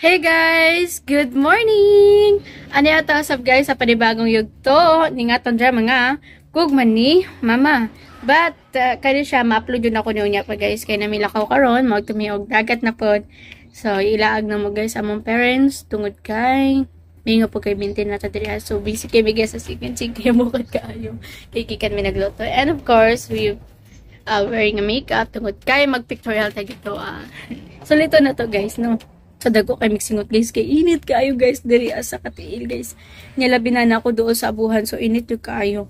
Hey guys! Good morning! Ano yata usap guys sa panibagong yugto? Ningaton dyan mga kugman ni Mama. But, kaya siya ma-upload yun ako niya pa guys. Kaya namilakaw karon magtumiog dagat na po. So, ilaag na mo guys among parents. Tungod kay may nga po kay maintain na tadiriya. So, basic kay bigay sa sige kaya mukad kaayo. Kay kikan may nagluto. And of course, we wearing a makeup. Tungod kay mag-pictorial tayo ito. So, lito na to guys, no? Sa dago kay mixingot guys, kay init kaayo guys diri sa katiil guys. Nilabi na ako doon sa abuhan, so init yung kaayo.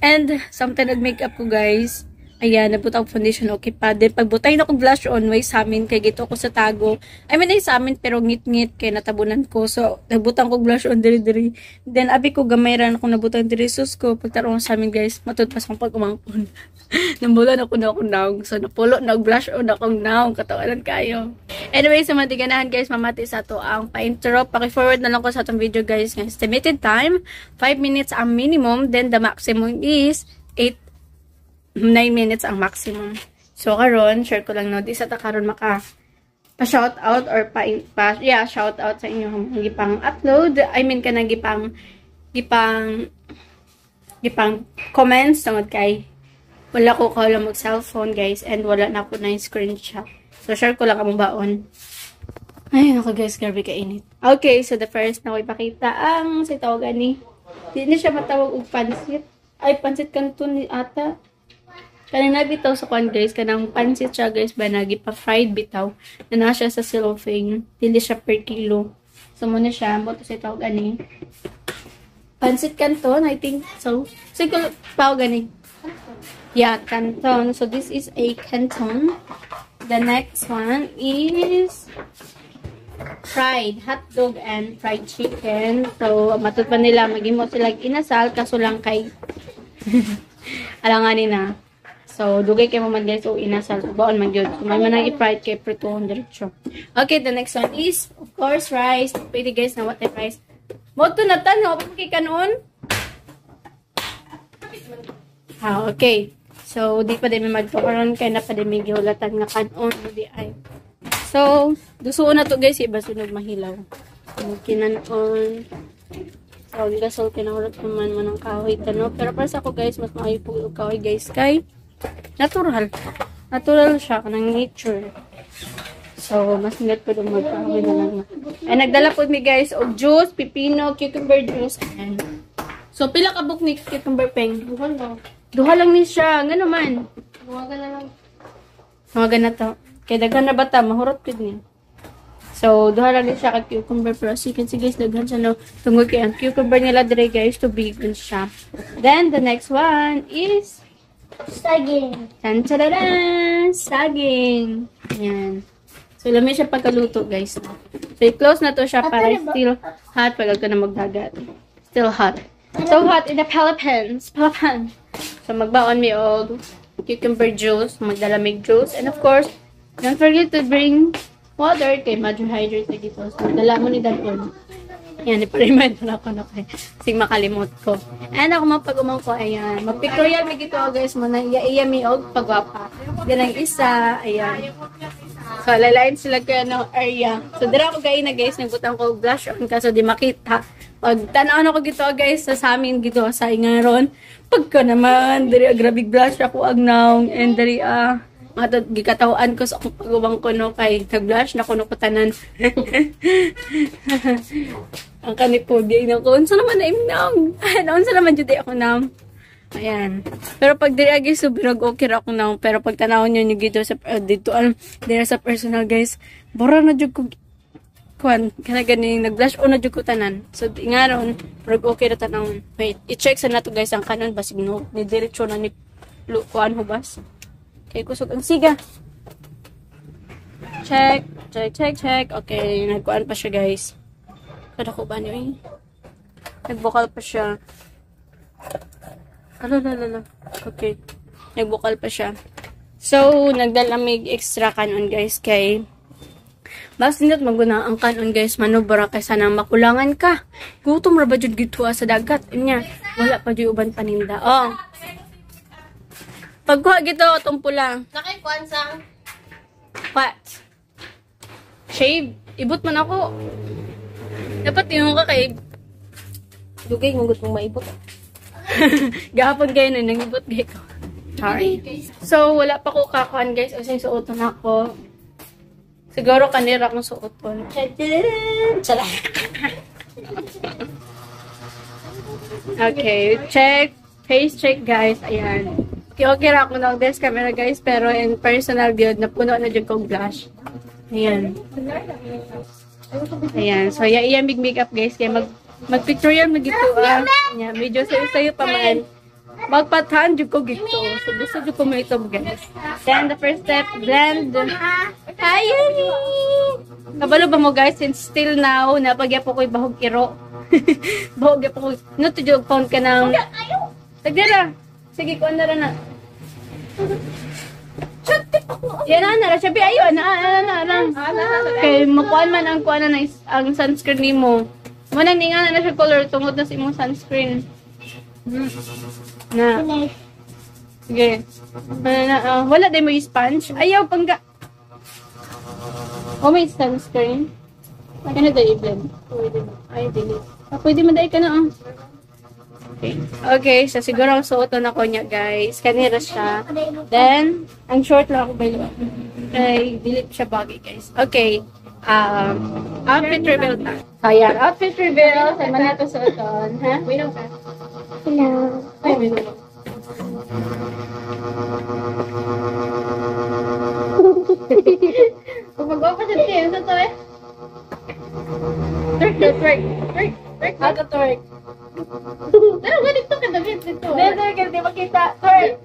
And sometimes nag-makeup ko guys. Ayan, nabutang foundation, okay pa. Then pagbutay na kong blush on, way sa amin, kay gito ko sa tago. I mean, ay sa amin, pero ngit-ngit, kay natabunan ko. So, nagbutang kong blush on, diri-diri. Then, abi ko, gamay ran akong nabutang diri. Sus ko, pagtarong sa amin, guys, matudpas akong pag-umangpon. Nambulan ako na akong naong. So, napulo, nag-blush on akong naong. Katawalan kayo. Anyway, sa matiganahan, guys, mamati sa to ang pa-intro. Paki-forward na lang ko sa itong video, guys. Estimated time, 5 minutes ang minimum. Then, the maximum is 9 minutes ang maximum. So, karon share ko lang no. Di sa ta karon maka pa-shout out or shout out sa inyo ang gipang upload. I mean, kanang gipang comments tungod kay wala ko lang mag cellphone guys and wala na po na yung screenshot. So, share ko lang among baon. Ay, ako guys, grabe ka init. Okay, so the first na ko ipakita ang si tawagan ni. Di na siya matawag og pansit. Ay, pansit kanto ni ata. Kanina bitaw sa kwan guys, kanang pansit siya guys, banagi pa fried bitaw. Na siya sa cellophane, dili siya per kilo. So muna siya, boto sa tawag ani. Pansit canton, I think so. Siguro tawag ani. Yeah, canton. So this is a canton. The next one is fried hotdog and fried chicken. So matut pa nila magimo sila inasal kaso lang kay alanganin na. So, dugay kayo man guys, o inasal. Baon man yun. So, may manang i-fried kay prituhon diretso. Okay, the next one is, of course, rice. Pwede guys na what type rice. Moto na tan, ho? Pakika noon. Okay. So, di pa din may magtukaroon kaya na pa din may gihulatan nga kanon. Di ay. So, dusuon na to guys, iba sunog mahilaw. Kinanon. So, gasol kinahulot naman manang kahoy tano. Pero para sa ako guys, mas maayo po yung kahoy guys kay natural. Natural siya, kanang nature. So, mas ngat po doon magkahoy na lang. And nagdala po mi guys og juice, pipino, cucumber juice. And so, pila ka book ni cucumber peng? Duha lang ni siya. Nga naman. Huwagan na lang. Huwagan na to. Kaya daghan na bata, mahurot ko niya. So, duha lang din siya kay cucumber. Pero as you can see guys, daghan siya no. Tungod kay ang cucumber nila dire guys, to big siya. Then, the next one is saging. Tan-tararan! Saging. Ayan. So, lamay siya pagkaluto guys. So, i-close na to siya para still hot. Pagod ka na magdagat. Still hot. So hot in the Philippines. So, magbaon mi og cucumber juice. Magdalamig juice. And of course, don't forget to bring water kay medyo hydrate na dito. So, dala mo ni Danon. Yan, i-remind mo na ako na kay sing makalimot ko. And ako mapag-umaw ko, ayan. Mag-pictorial mi gito guys mo na iya mi og pagwapa. Yan ang isa, ayan. So, lalain sila kaya ng area. So, dira ko gaya na guys, nagbutang ko blush on kaso di makita. Pag tanaw ko gito guys, sa amin gito, sa ingaron. Pagka naman, diri grabe blush ako agnaw. And diri gikatawaan ko sa akong pagubang ko no kay nag-blush na kuno ko tanan. Ang kanipod di na ko unsa naman na imnaw. Unsa naman jud ako nam. Ayan. Pero pag diri agi sobrang okay ra ako nam, pero pag tanawon niyo gito sa dito diri sa personal guys, bora na jud ko kuan kana ganing nag-blush on na jud ko tanan. So ingaron, pero okay ra tanawon. Wait, i-check sa nato guys ang kanon basig no ni diretso na ni kuan hubas. Okay, kusog ang siga. Check. Okay, nagkuan pa siya guys. Kada ko ba niyo nagbukal pa siya. Okay. Nagbukal pa siya. So, nagdalamig extra kanon guys kay basta nindot maguna ang kanon guys manubra kaysa nang makulangan ka. Gutom ra ba jud gito sa dagat? Inya, wala pa jud uban paninda. Oh. Pagkuha gito itong pula. Nakay kuan sa what? Shave. Ibot man ako. Dapat yun ka kay... Dugay mo gusto mong maibot. Gahapon kayo na, nangibot kayo ko. Sorry. So, wala pa ko kakuan guys. O siyang suoton ako. Siguro kanira akong suoton. Tsara. Okay, check. Face check guys. Ayan. Okay ra ako ng desk camera guys. Pero in personal view, napuno na dyan kong blush. Ayan. Ayan. So, yan big makeup guys. Kaya mag-picture yan mag-ito. Ayan. Medyo sa'yo pa man. Magpatahan dyan ko gito. So, gusto dyan ko mo ito guys. Then, the first step, blend. Ayan. Kabalo ba mo guys? Since still now, napagya po ko'y bahog iro. Bahog ya po ko'y. No, to dyan, found ka ng... Tagdala. Sige, kuha na rin na. Yan na, Rashabi, ayo, na. Okay, makuhaan man ang kuhaan na ang sunscreen ni mo. Manang ninga na siya color, tungod na sa imong sunscreen. Na. Sige. Wala din mo yung sponge. Ayaw, pangga. May sunscreen. Ano daw i-blend? Ay, delete. Pwede mo dahil ka na, Okay, so siguro ang suoton ako niya, guys. Kanira siya. Then, ang short lang ako by the way. Okay, delete siya bagay, guys. Okay, outfit reveal na. Ayan, outfit reveal. Saan man natin suoton, ha? Hello. Ay, hello. Kung mag-opa siya siya, yun sa to eh. Twerk. How to twerk? Pero ganito ka damit dito. Hindi, ganito makita. Twerk.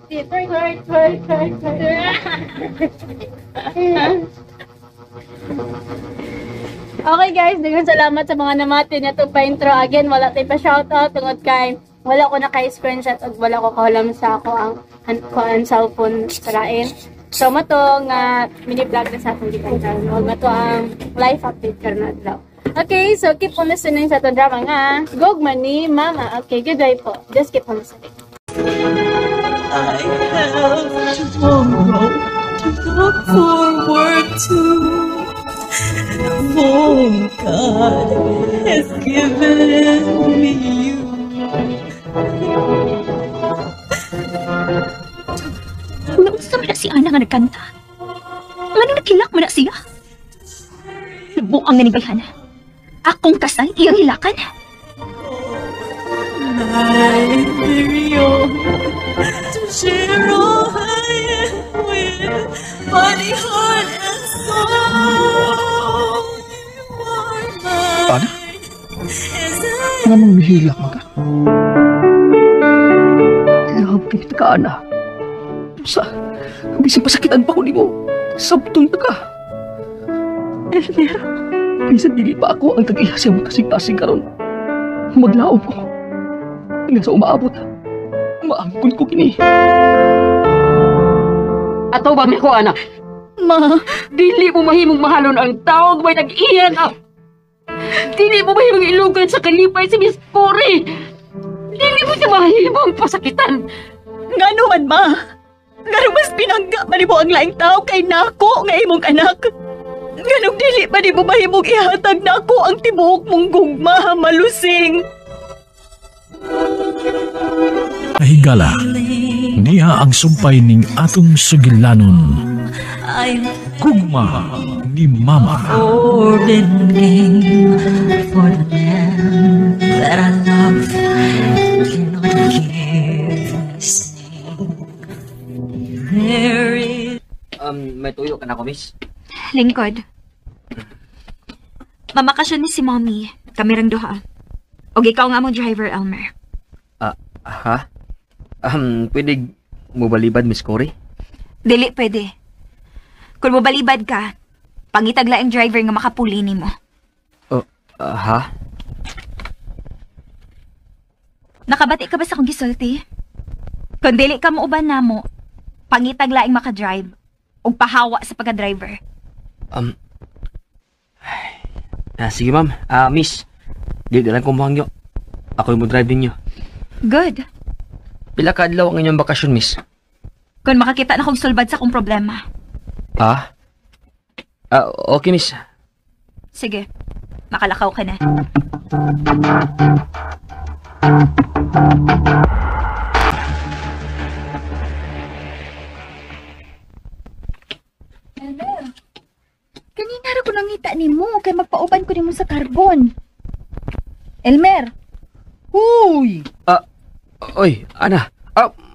Okay guys, daghang salamat sa mga namati na itong pa-intro. Again, wala tayo pa-shoutout tungod kay wala ko na kay-screenshot at wala ko kahulam sa ako ang cellphone salain. So, mato nga mini-vlog na sa akong gitan. Huwag mato ang life update karna daw. Okay, so keep on listening sa itong drama nga. Gogma ni Mama. Okay, good day po. Just keep on listening. I have tomorrow to look forward to. Oh, God has given me you. Naunsa man na si Ana nga nagkanta? Ano nakilak man na siya? Buang nga ni Bayhana. Akong kasal, iyang hilakan. I'm very young to share all I am with body, heart, and soul. You are mine. Ano mong mihilak mo ka? Love kita ka, Ana. Sa, bising pasakitan pa ko ni mo. Sabtong na ka. Elmer, minsan dili pa ako ang tag-iya siya magkasing-kasing karon. Maglaom ko. Hanggang sa umaabot, maangkon ko kini. Ato ba ko, anak? Ma, Dili mo mahimong mahalon ang tawag may nag-iyan ah. Dili mo mahimong ilugan sa kalipay si Miss Cory. Dili mo siya mahimong pasakitan. ngano man ma? Ngano mas pinangga man mo ang laing tao kay nako nga imong anak? Nganong dili ba di mo mahimong ihatag nako ang tibuok mong gugma, malusing? Nahigala, niya ang sumpay ning atong sugilanon. I'm Gugma ni Mama. ordering for the man that I love cannot hear me sing. There is May tuyo ka na ko, miss. Lingkod. Mamakasyon ni si Mommy. Kamirang duha. Og ikaw nga mo driver, Elmer. Ha? Pwede mo balibad, Miss Cory? Dili pwede. Kung mobalibad ka, pangitagla ang driver nga makapuli ni mo. Ha? Nakabati ka ba sa kong gisulti? Kung dili ka mo uban na mo, pangitagla ang makadrive o pahawa sa pagka-driver. Sige, ma'am. Miss, di lang ko mahangyo. Ako yung drive ninyo. Good. Pila ka adlaw ang inyong bakasyon, miss? Kung makakita na kong sulbad sa kong problema. Okay, miss. Sige, makalakaw ka na. Kanina ra ko nangita nimo kay magpauban ko nimo sa karbon. Elmer. Huy! Oy, Ana.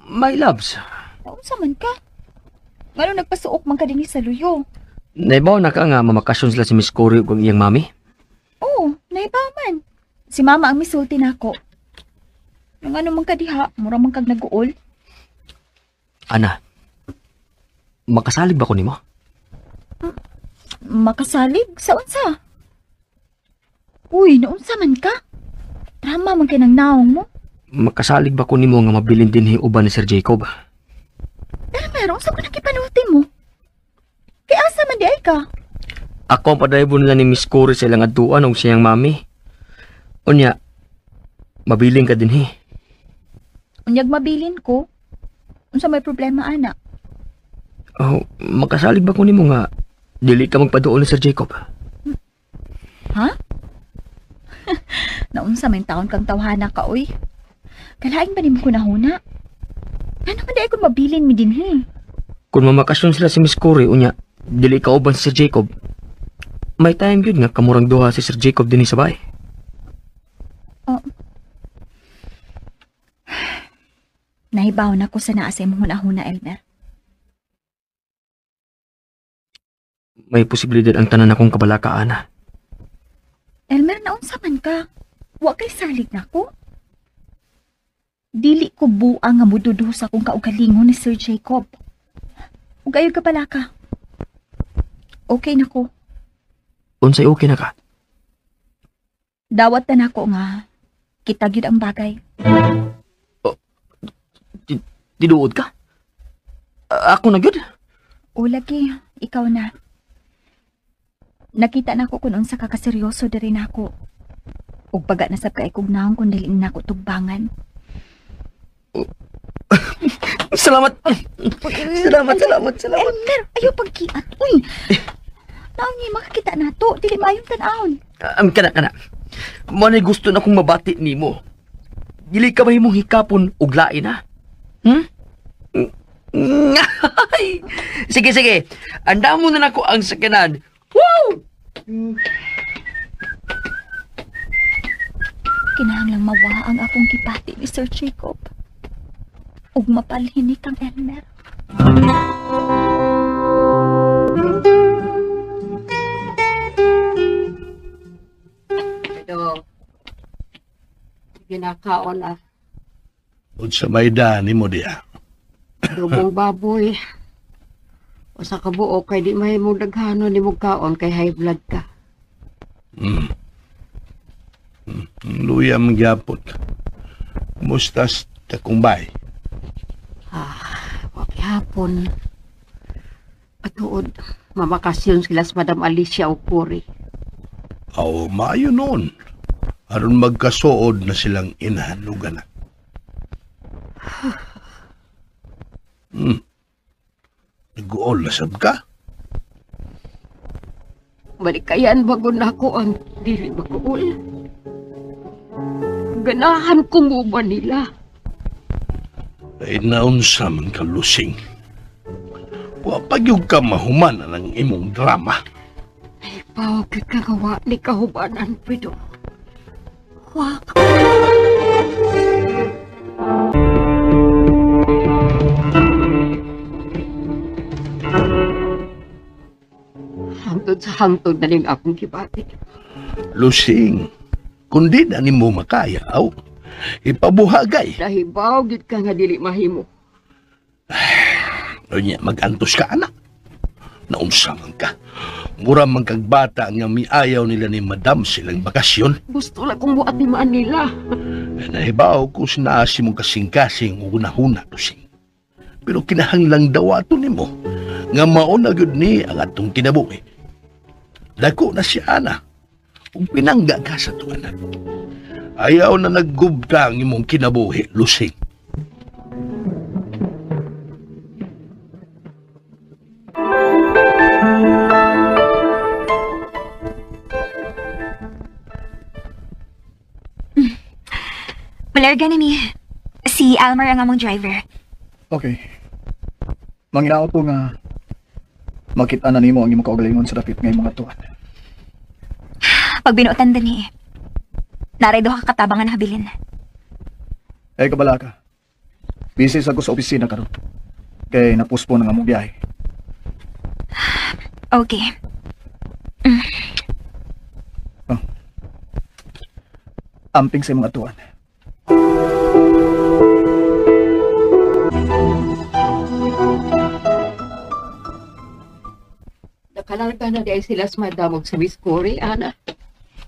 My loves. Naunsa man ka? Ngano nagpasuok man ka dinhi sa luyo? Naibaw na ka nga mamakasyon sila si Miss Cory ug ang iyang mami? Oo, naibaw man. Si mama ang misulti nako. Yung ano man ka diha, mura man kag nag-uol. Ana, makasalig ba ko nimo? Makasalig? Sa unsa? Uy, naunsa man ka? Drama man kay nang naong mo. Makasalig ba ko nimo nga mabilin dinhi uban ni Sir Jacob? Pero meron sa ko nakipanuti mo. Kaya asa man di ay ka? Ako ang padaybo nila ni Miss Cory sa ilang adtuan og siyang mami. Unya, mabilin ka dinhi. Unyag mabilin ko. Unsa may problema ana? Oh, makasalig ba ko nimo nga dili ka magpaduol ni Sir Jacob? Ha? Naunsa may taon kang tawhana ka oy. Kalaing ba nimo ko nahuna? Ano man di ko mabilin mi dinhi? Kung mamakasyon sila si Miss Cory, unya, dili ka uban si Sir Jacob. May time yun nga kamurang duha si Sir Jacob dinhi sa bahay. Oh. Nahibaw na ko sa naa sa imong hunahuna, Elmer. May posibilidad ang tanan akong kabalaka, Ana. Elmer, naunsa man ka? Wa kay salig na ko? Dili ko buang nga mududuh sa akong kaugalingon ni Sir Jacob. Ug ayo ka pala ka. Okay na ko. Unsay okay na ka? Dawat na nako nga kita gyud ang bagay. Tiduod ka? Ako na gyud? O lagi, ikaw na. Nakita na ko kung unsa ka kaseryoso diri nako. Ug baga na sab kay kog naong kun dili nako tugbangan. Salamat. Salamat. Elmer, ayaw pagkiat. Uy. Naon ni makakita nato, dili maayong tan-awon. Kana. Manay gusto na kong mabati nimo. Dili ka mahimong hikapon og lain ha? Sige. Anda mo na nako ang sakyanan. Woo! Kinahanglang mawa ang akong kipati ni Sir Jacob. Ug mapalhin ni kang Elmer. Ito. Ginakaon na. Sa may dani mo diya. Dubong baboy. O sa kabuo kay di may mo daghano ni mo kaon kay high blood ka. Luyam gyapon. Mustas takumbay. Wagi hapon. Atuod, mamakasyon sila sa Madam Alicia o Cory. Aw, maayo noon. Aron magkasuod na silang inahanugan na. Nag-uol lasab ka? Malikayan bago na ako ang dili makuol. Ganahan kong uban nila. Ay naunsa man ka lusing. Wapagyog ka mahuman ng imong drama. Ay, pawag kagawa ni kahubanan, Pido. Wak. Hangtod sa hangtod na rin akong kibati. Lusing, kundi na nimo makayaw, ipabuhagay. Nahibaw, gid ka nga dili mahimo. Nya magantos ka, anak. Naunsa man ka. Mura man kag bata nga miayaw nila ni Madam silang bakasyon. Gusto lang kong buat ni nila. Nahibaw ko sinaasi mong kasing-kasing o hunahuna, Lusing. Pero kinahanglang dawato nimo nga mauna gyud ni ang atong kinabuhi. Dako na si Ana. Ug pinangga ka sa tuanan. Ayaw na naggubta ang imong kinabuhi, Lusing. Ganani, si Almar ang among driver. Okay. Manginaot ko nga makita na nimo ang imong kaugalingon sa dapit nga imong atuan. Pag binuotan din naray duha ka katabangan na habilin. Ay kabala ka. Busy sa ko sa opisina karon. Kay napuspon ang among biyahe. Okay. Amping sa imong atuan. Nakalarga na di sila sa madamog sa Miss Cory, Ana.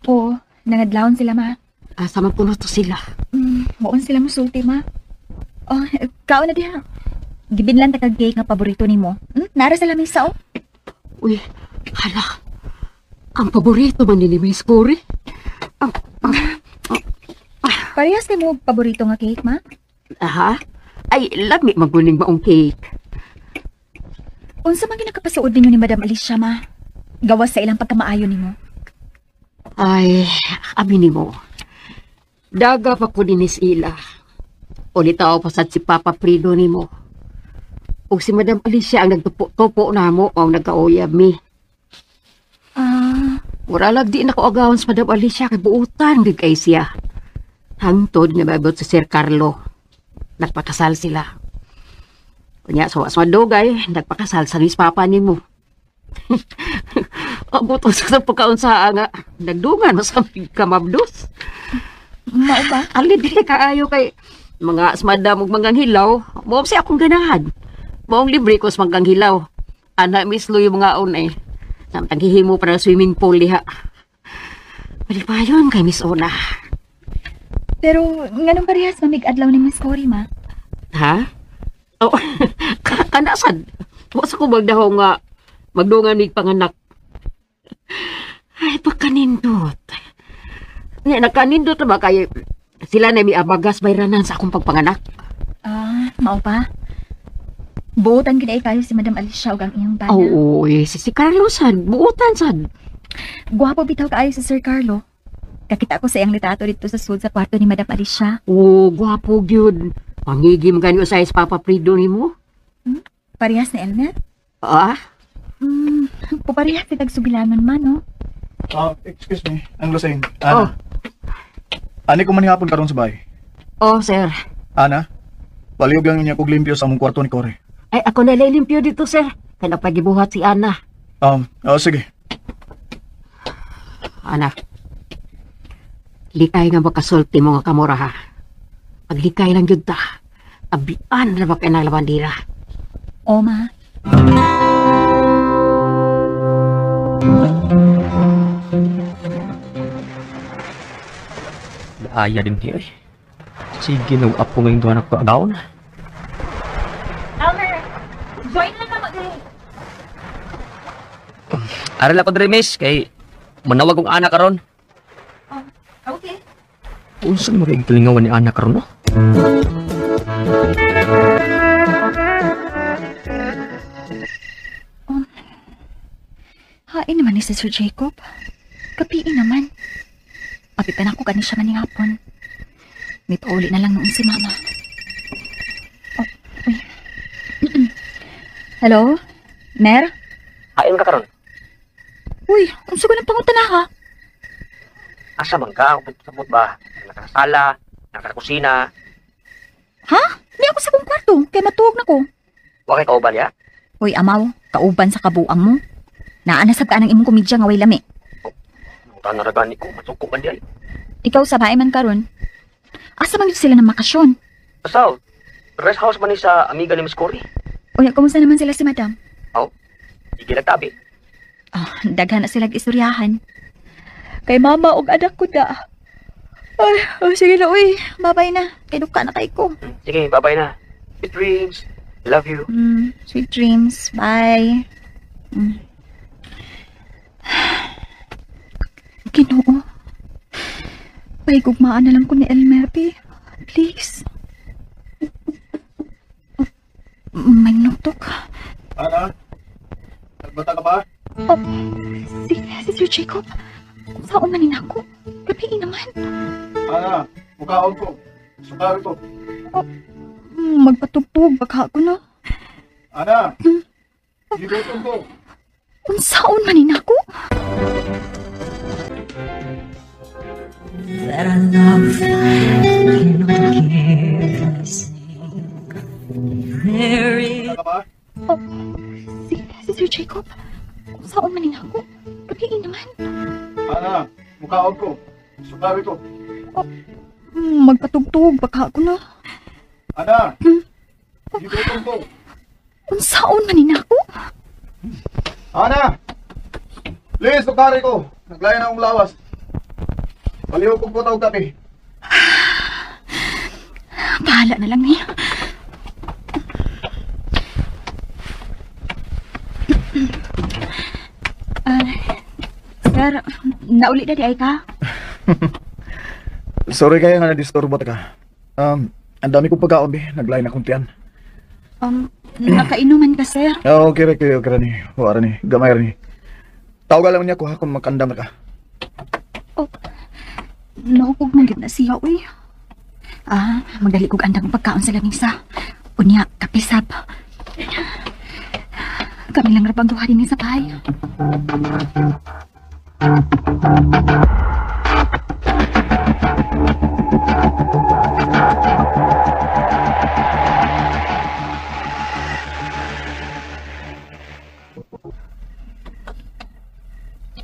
Oo, nangadlawon sila, ma. Asa man puno to sila. Moon sila musulti, ma. Oh, kao na diha. Gibinlan ta kag cake nga paborito nimo. Nara sa lamisa, oh. Uy, hala. Ang paborito man ni Miss Cory. Parehas ni mo paborito nga cake, ma? Aha? Ay, lami maguning maong cake. Unsa man ginakapasuod ninyo ni Madam Alicia, ma? Gawas sa ilang pagkamaayo nimo. Ay, aminin mo. Daga pa ko dinis ila. Ulitaw pa sad si Papa Frido nimo. O si Madam Alicia ang nagtupo-tupo na mo o nagkauyab mi. Mura lang di na ko agawan sa Madam Alicia kay buutan gid kay siya. Hangtod nga babot si Sir Carlo. Nagpakasal sila. Kunya sa madugay, nagpakasal sa nis Papa nimo. Abot sa pagkaunsa nga nagdungan mo sa kamabdos. Mao ba? Alin di kaayo kay mga asmadam ug manggang hilaw, mo si akong ganahan. Maong libre ko sa manggang hilaw. Ana mislo yung mga on eh. Samtang hihimo para swimming pool diha. Palipayon kay Miss Ona. Pero nganong parehas mamig-adlaw ni Miss Cory, ma? Ha? Oh, kanasad. Wasa ko magdaho nga magdungan mig panganak. Ay, pagkanindot. Nga, nagkanindot na ba kay sila na may abagas bayranan sa akong pagpanganak? Mao pa? Buutan gid kayo si Madam Alicia ug ang iyang bana. Oo, si Carlo sad. Buutan sad. Gwapo bitaw kaayo si Sir Carlo. Kakita ko sa iyang litrato dito sa sud sa kwarto ni Madam Alicia. Oo, gwapo gyud. Pangigim ganyo sa Papa Frido nimo? Parehas na Elmer? Puparehas si tagsugilanon man, no? Excuse me. Ang lusing. Ana. Ani ko manihapon karon sa bahay. Oh, sir. Ana, palihog lang niya kog limpyo sa among kwarto ni Cory. Ay, ako na limpyo dito, sir. Kaya napagibuhat si Ana. Sige. Ana, likay nga makasulti mo nga kamura, ha? Paglikay lang yun ta. Abian na ba kayo ng labandira? O, ma. Aya din niya eh. Sige, nag-apo ngayong doon ako agaw na. Elmer, join na ka mag-ring. Aral ako diri, miss, kay manawag kong anak karon. Okay. Unsa mo ring kalingawan ni anak karon, no? Hain naman ni si Sir Jacob. Kapiin naman. Apitan ako kani siya maning hapon. May pauli na lang noon si mama. Uy. Hello? Mer? Hain ka karon. Uy, unsa ko nang pangunta na ha? Asa man ka? Sabot ba? Nakasala, nakakusina. Ha? Di ako sa kong kwarto, kaya matuog na ko. Wa kay kauban ya? Uy, amaw, kauban sa kabuang mo. Naanasab ka ng imong komedya nga way lami. Mutan na ragani ko, masuko man diay. Ikaw sa bahay man karon. Asa man sila ng makasyon? Asaw, rest house man ni sa amiga ni Miss Cory. Uy, kumusta naman sila si madam? Hindi nagtabi. Daghan na sila istoryahan. Kay mama og anak ko da. Ay, sige na, uy. Babay na. Kay duka na kay ko. Sige, bye-bye na. Sweet dreams. Love you. Sweet dreams. Bye. Ginoo. Paigugmaan na lang ko ni Elmer, P. Please. May nutok. Ana, nagbata ka ba? Si Sir Jacob. Saan manin ako? Gabi naman. Ana, mukhaon ko. Sukari ko. Magpatugtog baka ako no. Ana, gibuton ko. Unsaon man inako? That I love cannot hear me sing. There is Si Sir Jacob. Unsaon man inako? Gabi naman. Ana, mukhaon ko. Sukari ko. Magpatugtog baka ako no. Ana, gibuton ko. Unsaon man inako? Ana! Liz, sukari ko. Naglayan akong lawas. Paliw kong putaw kape. Bahala na lang niya. Sir, nauli na di ay ka? Sorry kaya nga na-disturbo ka. Ang dami kong pagkaon, be. Naglayan akong tiyan. Nakainuman ka, sir? Okay, ni. Wara ni. Gamay ni. Tawag lang niya ko ha kung makandam na ka. Naupog man gid na siya, uy. Magdali kong andang pagkaon sa lamisa. Unya, kapisap. Kami lang rabang duha din sa bahay.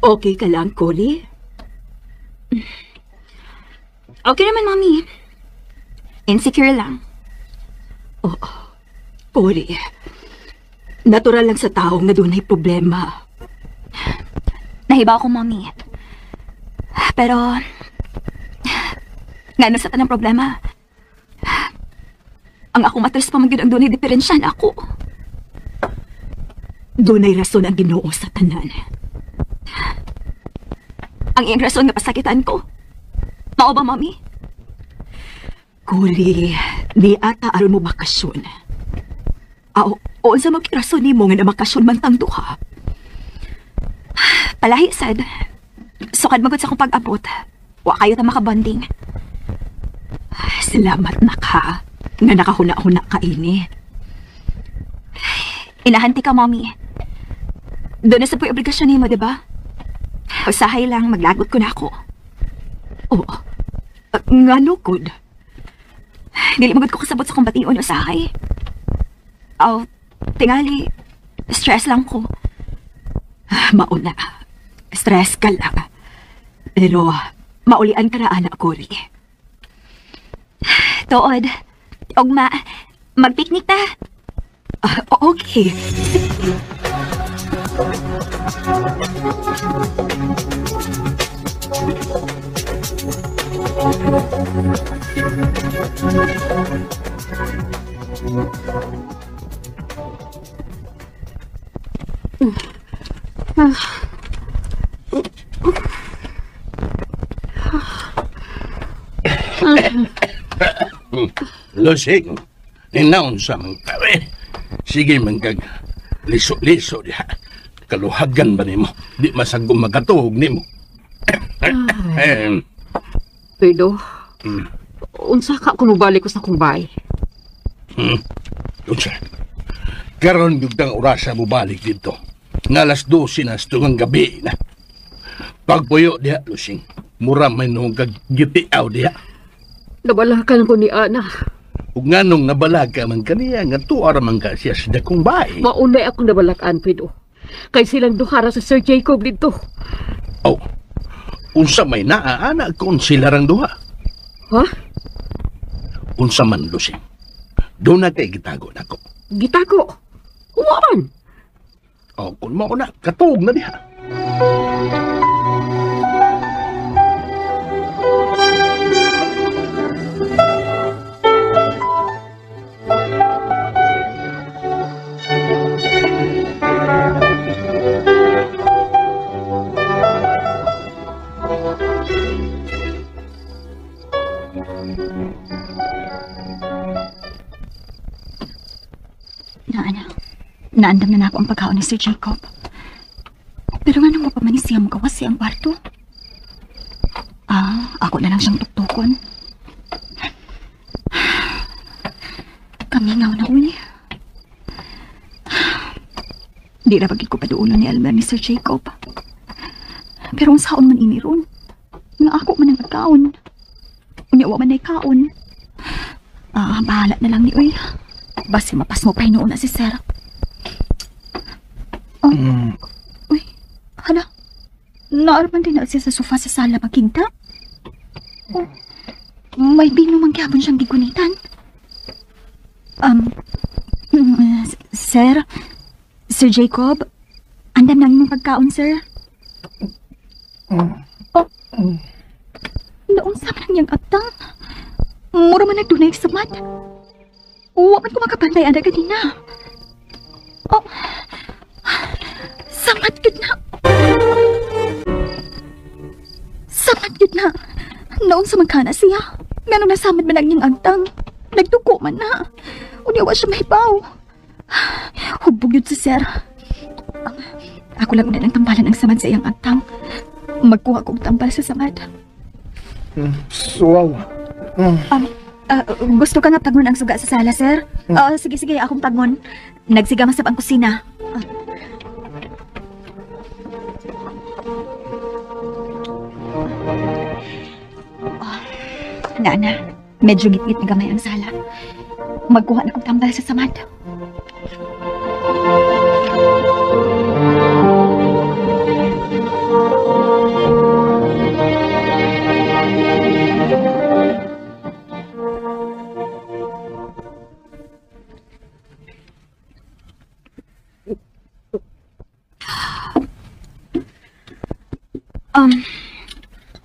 Okay ka lang, Cory? Okay naman, Mami. Insecure lang. Oh, Cory. Natural lang sa tao nga doon ay problema. Nahiba ako, Mami. Pero, nga sa tanang problema, ang ako matres pa magyud ang doon ay diferensyan ako. Doon ay rason ang Ginoo sa tanan. Ang iyang rason nga pasakitan ko. Mao ba, Mami? Cory, di ata aron mo bakasyon. O sa magkirason ni mo nga na bakasyon man tang duha. Palahi, sad. Sukad magod sa akong pag-abot. Wa kayo ta makabonding. Salamat na ka. Nga nakahuna-huna ka ini. Inahanti ka, Mami. Doon na sa po'y obligasyon ni mo, diba? Usahay lang, maglagot ko na ako. Nga lukod. Dili magod ko kasabot sa kong bation usahay. Tingali, stress lang ko. Mauna. Stress ka lang. Pero, maulian ka na, anak, Cory. Tuod, Ogma, mag-picnic ta. Okay. Lusing, ninaon sa mga kawe. Sige manggag, liso-liso diha. Kaluhagan ba nimo? Di masagong magatuhog nimo. Pedro, unsa ka kung mabalik ko sa kong bahay? Unsa? Karon yugtang orasa mo balik dito. Nga alas 12 na stungang gabi na. Pagpuyo diha, Lusing. Mura may nung kagitiaw diha. Nabalakan ko ni Ana. Ug nganong nabalag ka man kaniya nga tuwara man ka siya sa dakong bahay. Maunay akong nabalakan, Pedro. Kay silang duhara sa Sir Jacob dito. Unsa may naaanak kung sila rang duha? Ha? Unsa man, Lusing. Doon na kay gitago na ko. Gitago? Huwaman! Kung mo na, katuog na diha. Naandam na ako ang pagkaon ni Sir Jacob. Pero nga nung mapaman siya magawas siyang kwarto. Ako na lang siyang tuktukon. Di na pagid ko paduulo ni Elmer ni Sir Jacob. Pero ang saon man ini ron, nga ako man ang agkaon. Unyawa man ay kaon. Bahala na lang ni Uy. Basi mapas mo pa hinuon na si Sir. Uy, hala. Naaraman din na siya sa sofa sa sala magkigta. May bino man kyabon siyang gigunitan. Sir Jacob, andam na imong pagkaon, sir. Noong sa man niyang atang, mura man nagdunay sa mat. Huwag man ko makapantay ada kanina. Samat gud na. Samat gud na. Noong sa magkana siya, ngano nasamad man ang niyang agtang. Nagtuko man na. Unya siya mahibaw. Hubog yun si Sir. Ako lang na ng tambalan ang samad sa iyang agtang. Magkuha kong tambal sa samad. Wow. Gusto ka nga tagnon ang suga sa sala, Sir? Sige, akong tagnon. Nagsiga masap ang kusina. Nana, medyo git-git na gamay ang sala. Magkuha na kong tambal sa samad.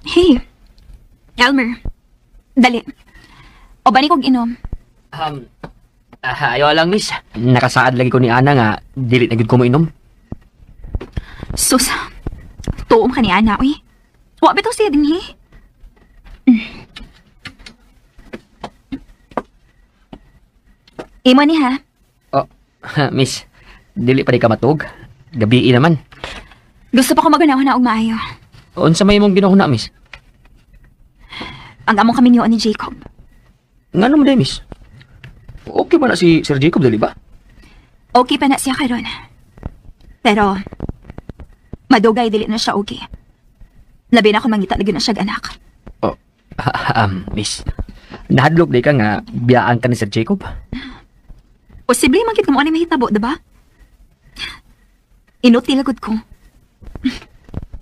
Hey, Elmer. Dali. O ba ni kong inom? Ayaw lang, miss. Nakasaad lagi ko ni Ana nga, dili na gud ko mo inom. Sus, tuom ka ni Ana, uy. Wa bitaw siya din, he? Imo ni, ha? Miss, dili pa di ka matug. Gabi naman. Gusto pa ko magunaw na og maayo. Unsa may imong ginahuna, miss? Ang among kami niyo ni Jacob. Ngano mo day, miss? Okay ba na si Sir Jacob, dali ba? Okay pa na siya karon. Pero, madugay dili na siya okay. Labi na ako mangita lagi na siya anak. Miss, nahadlok day ka nga biyaan ka ni Sir Jacob. Posible man kit mo ani mahitabo, diba? Inuti lagod ko.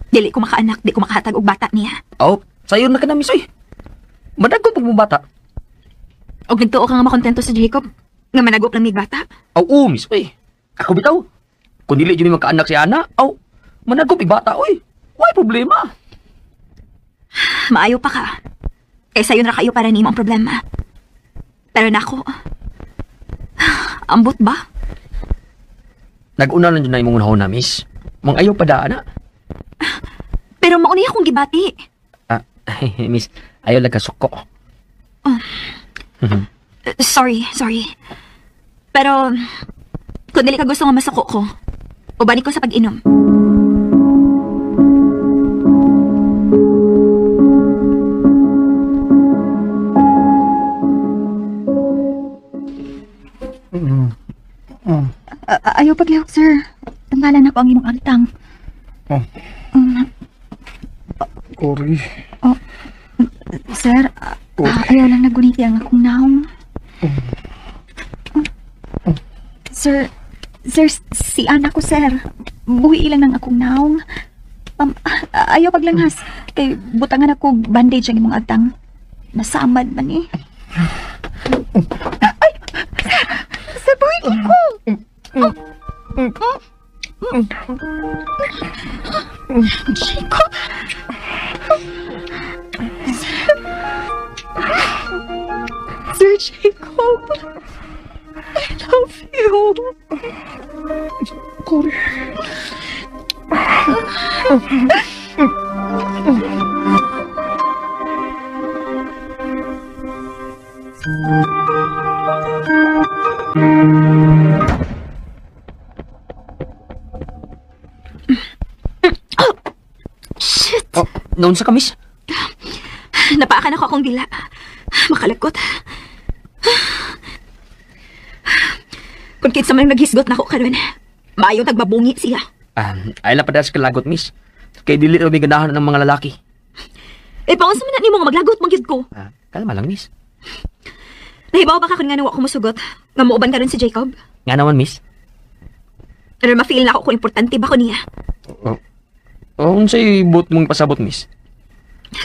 Dili ko makaanak, di ko makahatag og bata niya. Sayo na ka na, miss, oy. Madagko pag mong bata. Og nagtuo ka nga makontento sa Jacob, nga managop lang mig bata. Miss, oy. Ako bitaw. Kung dili dyan magkaanak si Ana, managop mig bata, oy. Why problema? Maayo pa ka. Kaysa yun ra kayo para nimo ang problema. Pero nako, ambot ba? Nag-una lang dyan na imong unahon na, miss. Mang ayaw pa daan na. Pero mauni akong gibati. Miss, ayaw lang ka suko. Sorry. Pero, kung dili ka gusto nga masuko ko, ubani ko sa pag-inom. Ayaw paglihok, sir. Tanggalan ako ang imong altang. Cory. Sir, ayaw lang naguniti ang akong naong. Sir, si anak ko, sir. Buhi ilang ng akong naong. Ayaw paglanghas. Kay butangan ako bandage ang imong agtang. Nasamad man eh. Ay! Sir, buhi ko! Jacob! Sir Jacob, I love you. Cory. Shit! Noon sa kamis? Napaakan ako akong dila. Makalagot. Kung kitsa man naghisgot na ako karon. Maayong tagmabungi siya. Ay lapadas ka lagot, miss. Kay dili raw may ganahan ng mga lalaki. Paunsa man na nimo nga maglagot mangyud ko. Kalma lang, miss. Nahibaw ba ka kung nga nawa ko musugot? Nga muuban ka rin si Jacob? Nga naman, miss. Ano ma-feel na ako kung importante ba ko niya? Unsay buot mong pasabot, miss?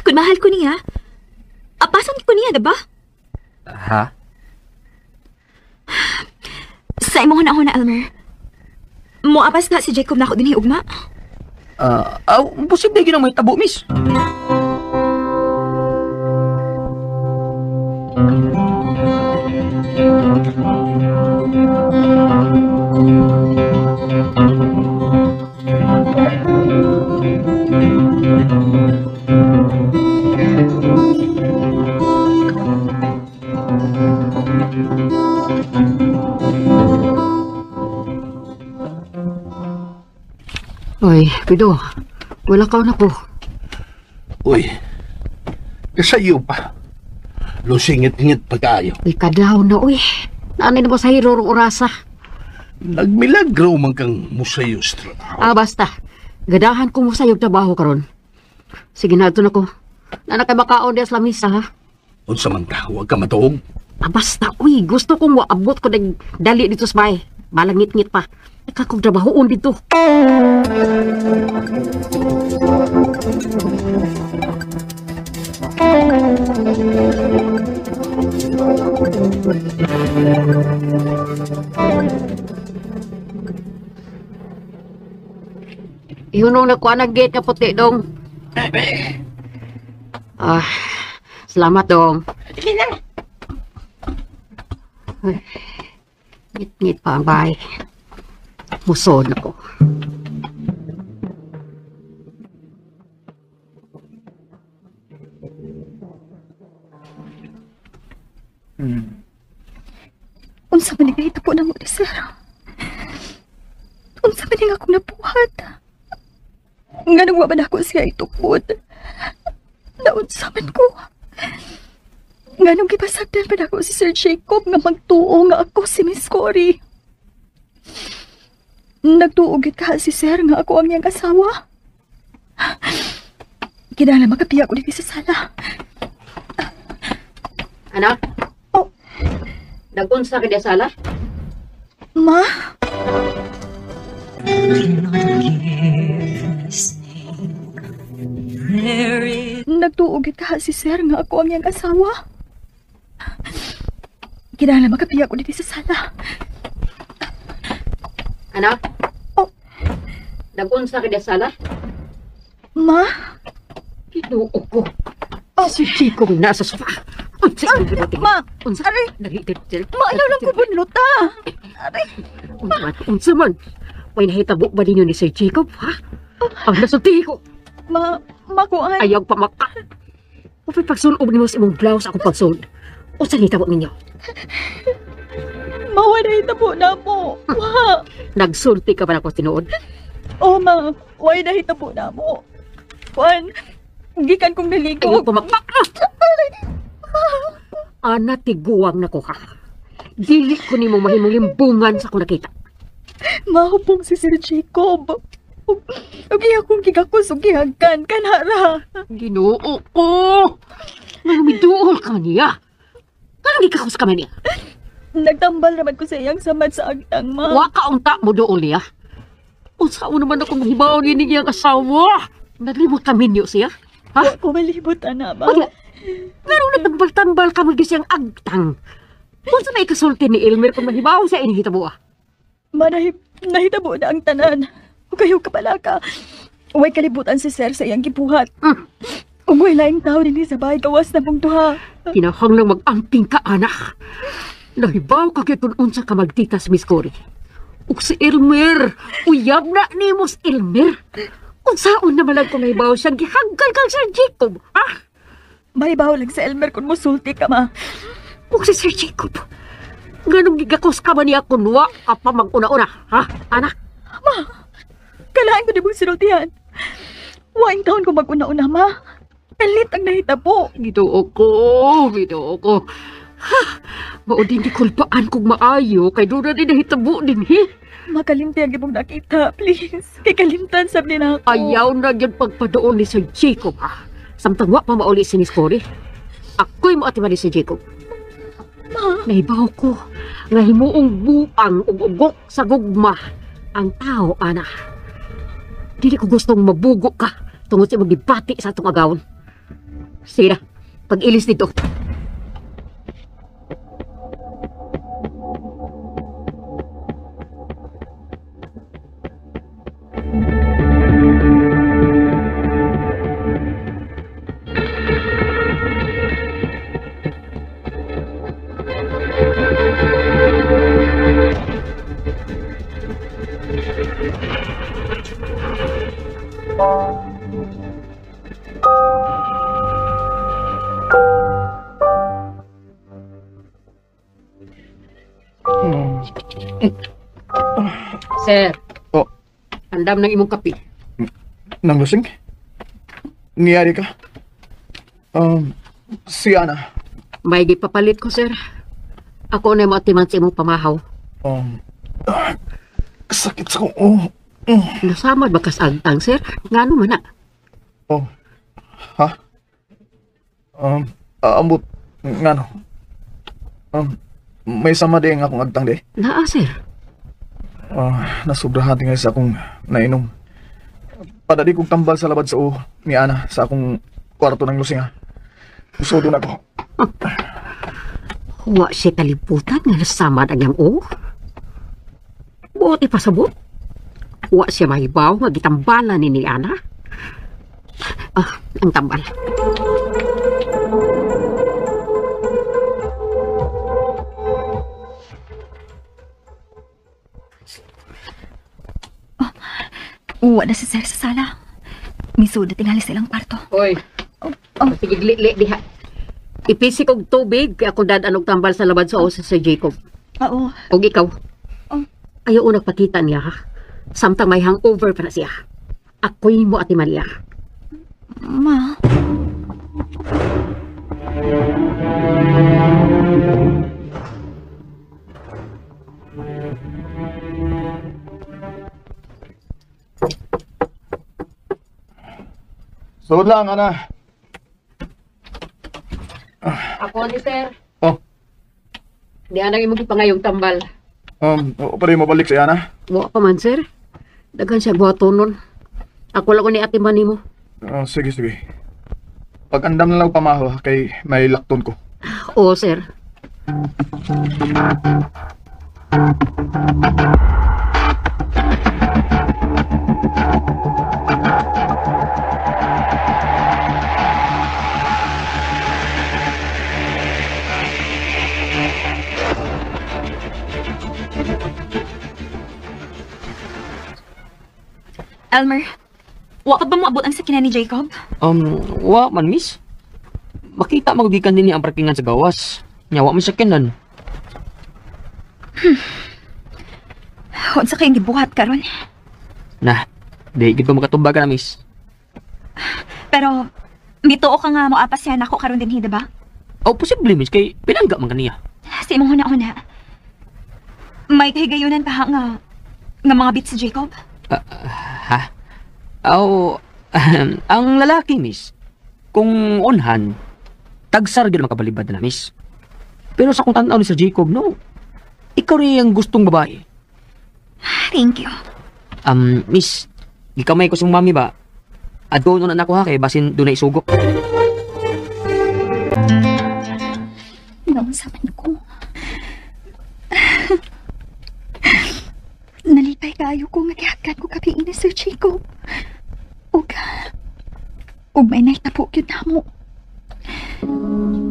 Kung mahal ko niya, apasan ko niya, diba? Ha? Sa imo na ako na, Elmer. Muapas na si Jacob na ako din ugma. Posible yun ang may tabo, miss. Uy, Pido, wala ka na ko. Uy, kasayo pa. Lusingit-ngit pag-ayo. Uy, kadlaw na, uy. Naanay na ba sa hirorong orasa? Nagmilagro man kang musayos trabaho. Basta. Gadahan ko mo sa iyong trabaho karon. Sige na, ito na ko. Nanak kay makaon di sa lamisa, ha? Unsa man ka, huwag ka matuog. Basta, uy. Gusto kong waabot ko ng dali dito sa bahay. Malangit-ngit pa. Kakong trabahoon dito. Ihunong nakuha ng gate na puti, dong. Salamat, dong. Ngit-ngit pa ang bahay. Musod ako. Unsa man nga ito po na mo, sir? Unsa man nga akong nabuhat? Nga nang wabad ako siya itukod. Naunsa man ko. Nga nung gipasagdan pa ako si Sir Jacob nga magtuo nga ako si Miss Cory. Nagtuugit ka si Sir nga ako ang niyang asawa. Kinala makapiya ko dito sa sala. Anak? Oh. Nagpunsa ka di sala? Ma? Nagtuugit ka si Sir nga ako ang niyang asawa. Kinala makapiya ko dito sa sala. Anak? Oh. Nagpunsa ka di sala? Ma? Kinuo ko. Si Chico nasa sofa. Ma! Aray! Ma, ayaw lang ko bunluta! Aray! Unsa man? May nahitabo ba ninyo ni Sir Jacob, ha? Ang nasulti ko. Makuan. Ayaw pa maka. Upay pagsulob ni mo sa imong blouse akong pagsulod. O saan hitabo ninyo? Mawala hitabo na mo. Ma! Nagsulti ka ba na ko tinuod? Oo, ma. Why na hitabo na mo? Juan, gikan kong naligo. Ayaw pa maka. Ana, tiguang na ko ka. Dili ko ni mo mahimong limbungan sa akong nakita. Mahupong si Sir Jacob. Ugi akong gigakos ug gihagkan kanara. Ginoo ko. Nga miduol ka niya. Kanang gikakos ka man niya. Nagtambal naman ko sa iyang samad sa agtang, ma. Wa ka unta mo dool niya. Unsa mo naman akong mahibaw ni niyang asawa. Naglimot ka minyo siya. Ha? Wa ko malibot, ana, ma. Pero nagtambal-tambal ka mo siyang agtang. Unsa na ikasulti ni Elmer kung mahibaw sa inihitabo ah? Nahitabo na ang tanan. O kayo kapalaka. Uway kalibutan si Sir sa iyang gibuhat. Uway laing tao din sa bahay gawas na mong duha. Kinahang lang mag-amping ka, anak. Nahibaw ka kaya kung unsa ka magtitas, Miss Cory. Ug si Elmer, uyab na ni mo si Elmer. Unsaon na malag kung nahibaw siyang gihanggal kang Sir Jacob, ha? Mahibaw lang sa Elmer kung musulti ka, ma. Ug si Sir Jacob, ganong gigakos ka ba niya kung wa ka pa mag-una-una, ha, anak? Ma, kalahin ko di mong sinultihan. Waing taon ko mag-una-una, ma. Kalit ang nahitabo. Ginoo ko. Ha, mao din di kulpaan kong maayo kay doon na din nahitabo din, he. Makalimti ang ibong nakita, please. Kay kalimtan sab ni na ako. Ayaw na yun pagpadoon ni Sir Jacob, ha? Samtang wa pa mauli si Miss Cory. Ako'y mo ati si Jacob. Nahibaw ko nga himuong buang ug ugok sa gugma ang tao, ana. Dili ko gustong mabugo ka tungod sa magibati sa atong agawon. Sige na, pag-ilis dito. Sir. Oh. Andam ng imong kape. Nang lusing? Niyari ka? Si Ana. May gipapalit ko, sir. Ako na mo atiman sa imong pamahaw. Sakit sa kong Nasamad ba kasagtang, sir? Ngano man na? Oh. Ha? Ambot. Ngano? May sama din akong agtang di. Naa, sir. Nasubrahan tingay sa akong nainom. Padadi kong tambal sa labad sa ni Ana sa akong kwarto ng lusing ha. Usodo na ko. Wa siya kaliputan nga nasamad ang iyang Buot ipasabot. Wa siya mahibaw nga gitambalan ni Ana. Ang tambal. Uwa na si Sir sa sala. Misuda tingali silang parto. Oy. Sige, li diha. Ipisik og tubig kaya ako dadanog tambal sa labad sa sa Sir Jacob. Oo. Og ikaw. Ayaw unang pakita niya, ha? Samtang may hangover pa na siya. Ako'y mo, Ate Maria. Ma. Sud lang, Ana. Ako ni sir. Oh. Di anang imong ipangayong tambal. Pa rin mabalik si Ana? Wa pa man, sir. Daghan siya buhatonon. Ako lang ko ni Ate Mani mo. Sige. Pag-andam na lang pamaho kay may lakton ko. Oo, sir. Elmer, wakad ba mo abot ang sakina ni Jacob? Wa man, miss. Makita magikan din ni ang parkingan sa gawas. Nyawa man sakyanan. Unsa kayong gibuhat karon? Nah, di gid pa makatubagan na, miss. Pero mituo ka nga mo apas siya nako karon din, di ba? Posible, miss, kay pinangga man kaniya. Sa imong huna-huna. May kahigayunan pa nga mga bit si Jacob? Ang lalaki, miss, kung unhan, tagsar gyud makabalibad na, miss. Pero sa kung tanaw ni Sir Jacob, no, ikaw rin ang gustong babae. Thank you. Miss, gikamay ko sa mami ba? Adto na nako ha, kay basin doon na isugok. Naunsaman ko. Nalipay kaayo ko nga gihagan ko kapiin ni Sir Jacob. Ug may naitapo yun na mo.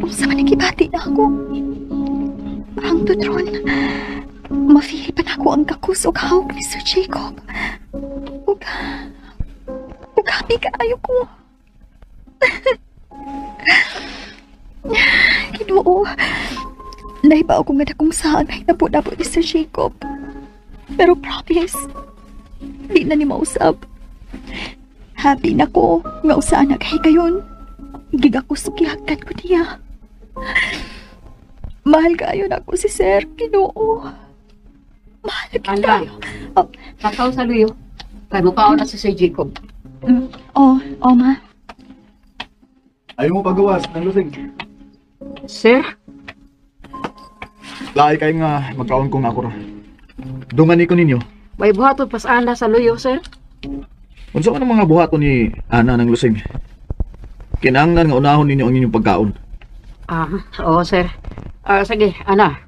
Unsa man nagibati na ako. Ang tutron, mafili pa na ako ang kakus ug hawak ni Sir Jacob. Ug happy kaayo ko. Ginoo, nahibaw ko nga dakong saan ay napo-napo ni Sir Jacob. Pero promise, di na ni mausap. Happy na ko nga usaan na kay kayon. Gigakusog-gihagan ko niya. Mahal kayo na ako si Sir, Ginoo. Mahal kayo. Kakaw sa luyo. Kaya mukhaon na si Sir Jacob. Oo, ma. Ayaw mo pagawas ng lusing. Sir? Laay kayo nga magkaon kong ako ra. Dungani ko ninyo. May buhaton pas ana sa luyo, sir? Unsa man ang mga buhaton ni Ana ng lusing? Kinahanglan nga unahon ninyo ang inyong pagkaon. Oo, sir. Sige, ana.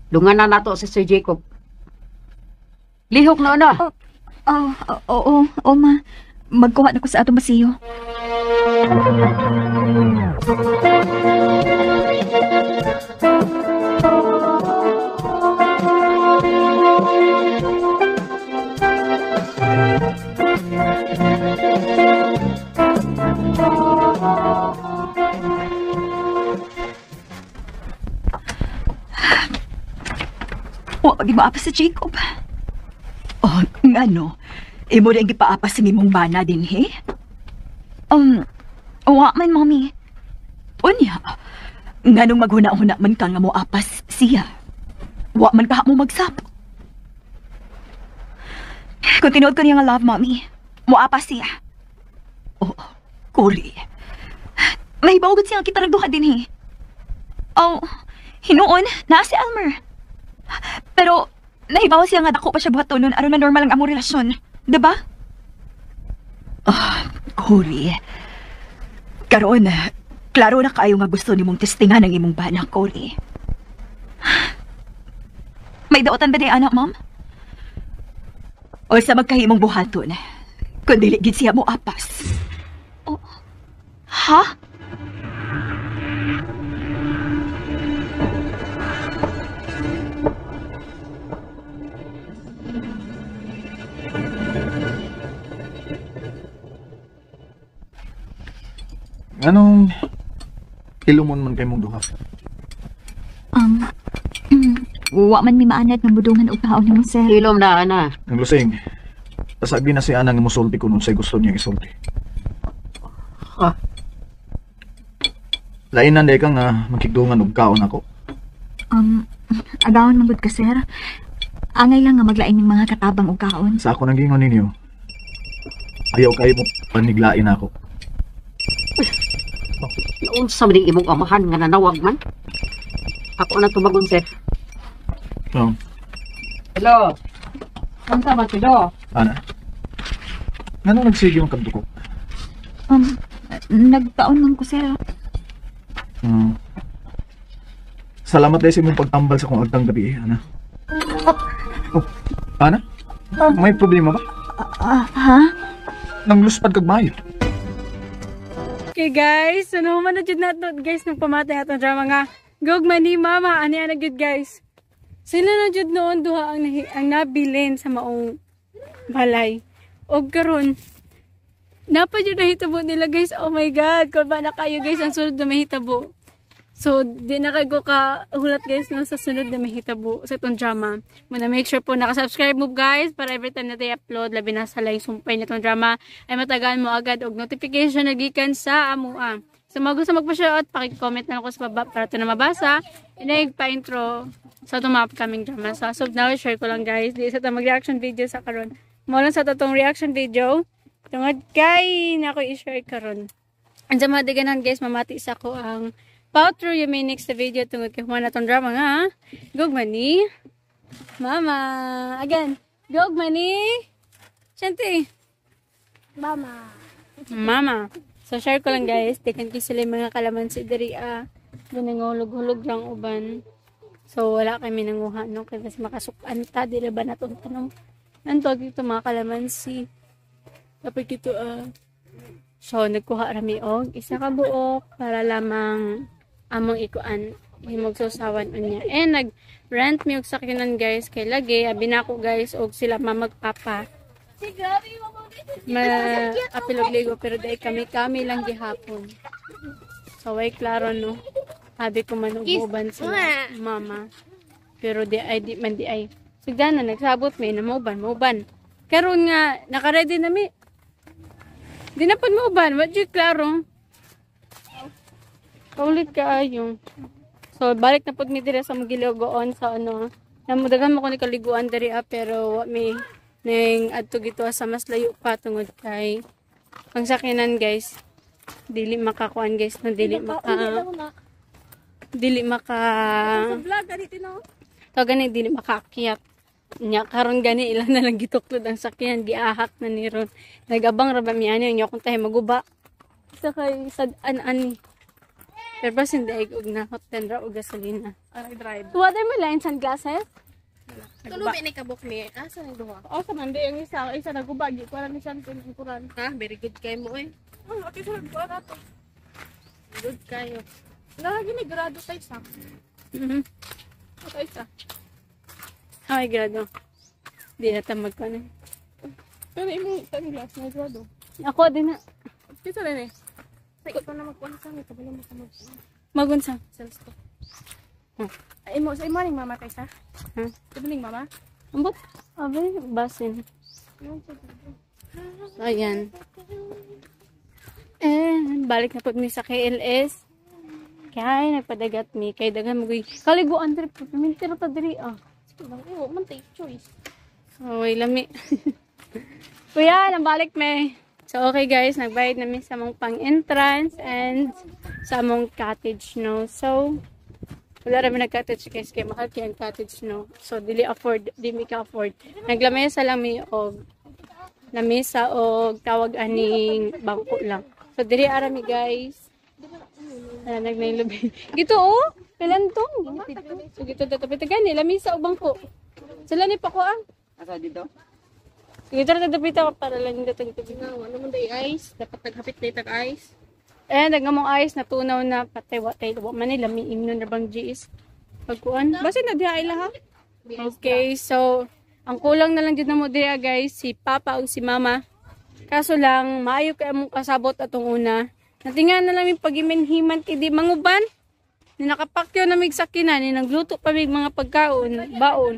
Dungan na nato si Sir Jacob. Lihok na, ana. Oo, ma. Magkuha na ko sa atong basiyo. Di ba apa si Jacob? Ngano? Imo rin gipaapas sa imong bana din, he? Wa man, mommy. Unya, nganong maghuna-huna man ka nga mo apas siya? Wa man ka mo magsap. Kung tinuod ko niya nga love, mommy, mo apas siya. Kuri. May bawagod siya kita nagduha din, he. Hinuon, naa si Elmer. Pero, nahibaw siya nga dako pa siya buhat nun aron na normal ang among relasyon. Diba? Kuri. Karon, klaro na kaayo nga gusto nimong testingan ang imong bana, Kuri. May daotan ba di anak, ma'am? O sa magkahimong buhaton, kung dili gid siya mo apas. Ha? Anong ilumon man kay mong duha? Wa man mi maanad ng budungan og kaon nimo, sir. Hilom na, ana. Ang lusing. Pasagi na si Ana nga musulti ko nung say gusto niya isulti. Lainan day ka nga makigdungan og kaon ako. Agawon man gud ka, sir. Angay lang nga maglain ng mga katabang og kaon. Sa ako nang gingon ninyo, ayaw kayo mo paniglain ako. Noon sa maling imong amahan nga nanawag man. Ako na tumagon, sir. Hello. Kanta ba sila? Ana? Ngano nagsige yung kanto ko? Nagtaon man ko, sir. Salamat dahil sa imong pagtambal sa kong agtang gabi, Ana. Ana? May problema ba? Ha? Nang luspad kag mayo. Okay guys, ano man na dyan nato guys nang pamatay atong drama nga gugma ni mama ani ana gud guys. Sila na jud noon duha ang nabilin sa maong balay. Og karon napa jud nahitabo nila guys. Oh my god, kung ba na kayo guys ang sunod na mahitabo. So di na kayo ka hulat guys no sa sunod na mahitabo sa itong drama. Muna make sure po naka-subscribe mo guys para every time na tayo upload labi na sa live sumpay na itong drama ay matagaan mo agad og notification na gikan sa amua. So mga gusto magpa-shoutout, paki-comment na ako sa baba para ito na mabasa. And pa-intro sa itong mga upcoming drama. So as of now, share ko lang guys. Di sa ito mag-reaction video sa karon. Mo lang sa itong reaction video. Tungod kay na ako i-share karon. Ang mga diganan guys, mamati sa ko ang outro yung may next video tungod kay humana itong drama nga. Gugma ni mama. Again. Gugma ni Shanti. Mama. So, share ko lang guys. Tekan ko sila yung mga kalamansi diri. Ginangulog-hulog lang uban. So, wala kami nanguha. No? Kasi makasukan ta. Dila ba na itong tanong. Nantog ito mga kalamansi. Dapat ito So, nagkuha rami og isa ka buok para lamang among ikuan. Himog susawan niya. And nag-rent mi og sakyanan guys. Kay lagi. Abinako guys. Og sila mamagpapa. Apilog-ligo pero dahil kami lang gihapon. So way klaro no. Sabi ko manuguban sila mama. Pero di ay. Sugdana nagsabot may na mauban. Karon nga naka-ready na mi. Di na pud mauban, wa jud klaro. Paulit ka ayong. So balik na pud mi diri sa Magilogoon sa ano. Namudagan mo ko ni kaliguan diri pero wa mi Neng adto gito sa mas layo pa tungod kay ang sakinan guys dili makakuan guys na dili maka Vlog ganito no. to gani dili makaakyat nya karon gani ilan na lang gituklod ang sakyan giahak na ni ron nagabang ra ba mi ani nya kung tayo maguba sa kay sad-an pero bas hindi ay og na hot ra og gasolina Aray drive. what are my lines and glasses Tulo may kabok mi. Asa nang duha? oh sa mandi ang isa nagubagi para ni san kuran Ha, very good kay mo eh. oh ati sa nagbuha na to Good kayo. lagi ni grado tayo sa tayo sa ay grado di na tamag ko na Pero imo sunglass na grado. ako din na Kisa rin eh. Sa ikaw na magkuhan sa amin, kabalo mo sa magunsa sales ko. Ay mo, sa imo ning mama kaysa? Imo ning mama? ambot abe basin ayan balik na po mi sa KLS kaya nagpadagat mi kay dagan mo kaliguan trip pimintiro ta diri Lang imo man take choice. Uy, lami. Kuya, nabalik me. So, okay guys, nagbayad namin sa mong pang-entrance and sa mong cottage, no? So, wala namin nag-cottage guys, kaya mahal kaya ang cottage, no? So, di mi ka-afford. Naglamesa lang mi og lamesa og tawag aning bangko lang. So, dili arami guys. Nagnailubi. Gito, oh! Pilantong. So, gito tatapit gani lamesa og bangko. Sila ni pa ko Asa dito? Gito tatapit ako para lang dito tatapit. Ano man day ice? Dapat naghapit day tag ice. Nagamong ayos na tunaw na patay watay wa man nila miingnon na bang GS. Pagkuan. Basta na diha ila ha. Okay, so ang kulang na lang jud namo diha guys si Papa ug si Mama. Kaso lang maayo kay among kasabot atong una. Natingan na lang yung pagiminhiman kay di manguban. Ni nakapakyaw na mig sakinan, ni nagluto pa mig mga pagkaon, baon.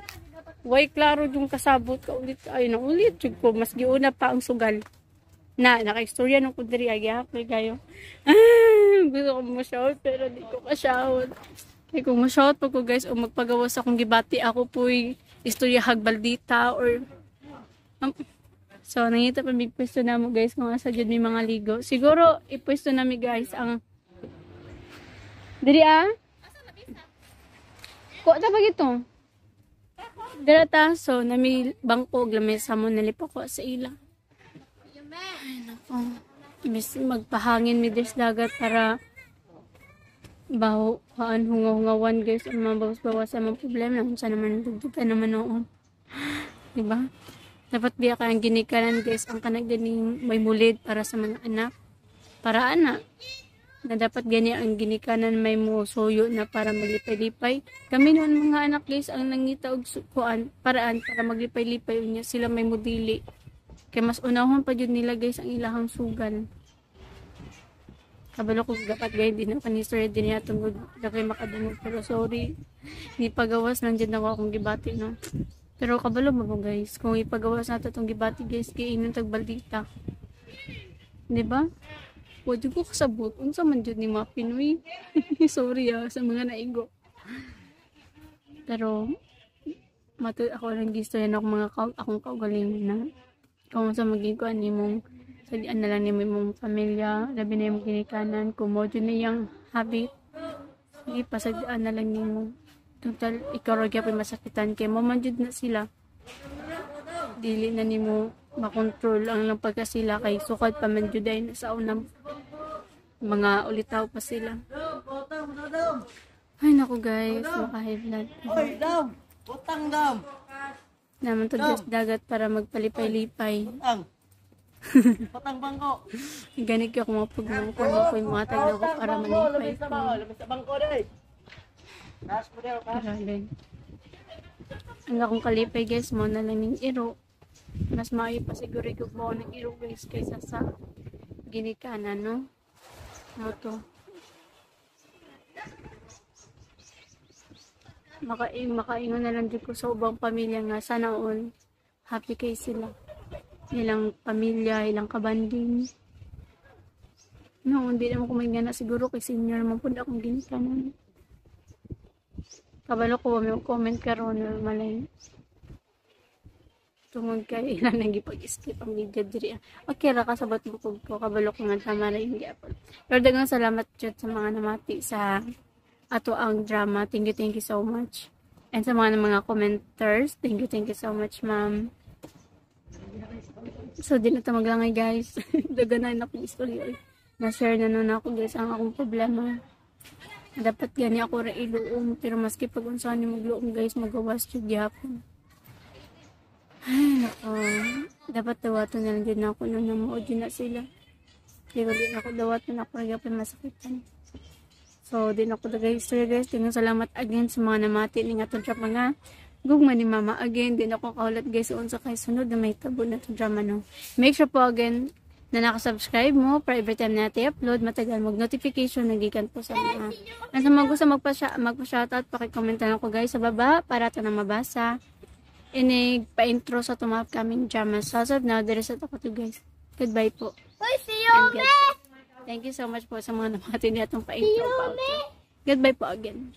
Way klaro yung kasabot ka ulit. Ay, na ulit. Ko, mas giuna pa ang sugal. Naka-istorya nung kundiri. Ay, hapil kayo. Gusto ko ma-shout, pero di ko ka-shout. Kaya kung ma-shout po ko guys, o magpagawas akong gibati, ako po'y istorya hagbaldita or... So, nangita pa may pwesto na mo guys kung asa dyan may mga ligo. Siguro, ipwesto na mi guys ang... Diri Ko ta pag ito. Dira ta so nami bangko lamesa mo nalipo ko sa ila. Ay nako. Mis magpahangin mi des dagat para baho kaan hungaw-hungawan guys ang mabawas-bawas sa mga problema kung saan naman dugdugan naman noon. Diba? Dapat biya ka ang ginikanan guys ang kanag ganing may mulid para sa mga anak. Para anak. Na dapat gani ang ginikanan may mo suyo na para maglipay-lipay. Kami noon mga anak guys ang nangita og kuan paraan para maglipay-lipay unya sila may modili. Kay mas unahon pa jud nila guys ang ilahang sugal. Kabalo ko dapat gay din ang history din niya tungod dagay makadungog pero sorry. Ni pagawas lang jud ako akong gibati no. Pero kabalo mo guys kung ipagawas nato tong gibati guys kay inon tag baldita. Di ba? Wadi ko kasabot. Unsa man jud ni mga Pinoy. Sorry sa mga naigo. Pero matud ako lang gistorya na akong kaugalingon na. Kung sa maging ko ani mong sadian na lang ni mong pamilya, labi na yung ginikanan, kung mo jud niyang habit. Hindi pa sadian na lang ni mo. Total ikaw ra gyapon masakitan kay mo man jud na sila. Dili na nimo makontrol ang lang pagka sila kay sukad pa man jud na sa unang mga ulitaw pa sila. Ay naku guys, maka-high blood. Oy, dam! Utang dam! Naman to dagat para magpalipay-lipay. Utang bangko! Ganit ko kung mapagmang ko ako'y matag na ako para manipay ko. Labas sa bangko day! Nas mo daw, Grabe. Ang akong kalipay guys mo na lang ng iro. Mas maayo pa siguro yung mo ng iro guys kaysa sa ginikanan no? Moto. Makaingon na lang din ko sa ubang pamilya nga sana all happy kay sila. Ilang pamilya, ilang kabanding. No, hindi naman kumain na siguro kay senior man po akong ginikanan. Kabalo ko may comment karon or malay. tungod kay ilang nagipag-skip ang video diri. Okay ra kasabot mo ko kabalo ko nga tama ra yung gyapon. Pero daghang salamat jud sa mga namati sa ato ang drama. Thank you so much. And sa mga commenters, thank you so much, ma'am. So, di na ito maglangay, guys. Daganan akong istorya. Na-share na nun ako, guys, ang akong problema. Dapat gani ako ra iluom. Pero maski pag unsahan ni magluom, guys, magawas jud gyapon. Ay, nako. Dapat dawaton na lang din ako nung namuod yun na sila. Di ko din ako dawaton ako rin gyapon masakitan. So, din ako dagay history, guys. Tingnan salamat again sa mga namati ni nga itong drama nga. Gugma ni mama again. Din ako kaulat, guys. Unsa kay sunod na may tabo na itong drama, no. Make sure po again na nakasubscribe mo para every time natin upload, matagal mag-notification, nagikan po sa mga. At sa mga gusto magpa-shoutout, pakikommenta lang ko, guys, sa baba para ito na mabasa. Inig pa-intro sa tumap kaming drama. So, as of now, there is at ako to, guys. Goodbye po. See you, Thank you so much po sa mga namati niya itong pa-intro pa. Goodbye po again.